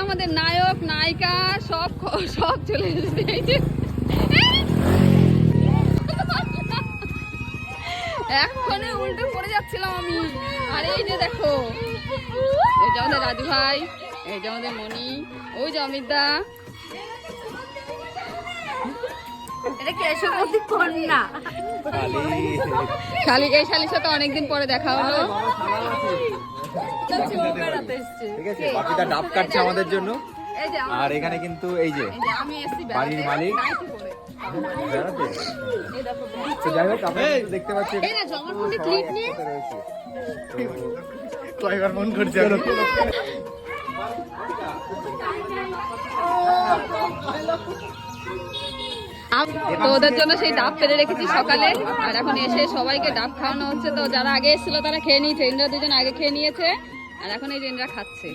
আমাদের নায়ক নায়িকা সব সব চলে এসেছে। এই যে এখনই উল্টো পড়ে যাচ্ছিলাম আমি। আর এই যে দেখো, এই যে আমাদের রাজু ভাই, এই যে আমাদের মনি, ওই যে অমিত দা। এটা কেশবতী কন্যা শালি, এই শালির সাথে অনেকদিন পরে দেখা হলো। ঠিক আছে, বাপিটা ডাব কাটছে আমাদের জন্য। এই যে আর এখানে কিন্তু এই যে আমি এসছি বাড়ির মালিক নাইটি পরে। বেড়াতে। তো যাই হোক, আপনারা কিন্তু দেখতে পাচ্ছেন এই না জমার মধ্যে ক্লিপ নিয়ে কয়বার ফোন করছে। তো ওদের জন্য সেই ডাব পেরে রেখেছি সকালে, আর এখন এসে সবাইকে ডাব খাওয়ানো হচ্ছে। তো যারা আগে এসেছিল তারা খেয়ে নিয়েছে, ইন্দ্রা দুজন আগে খেয়ে নিয়েছে, আর এখন এই যে ইন্দ্রা খাচ্ছে।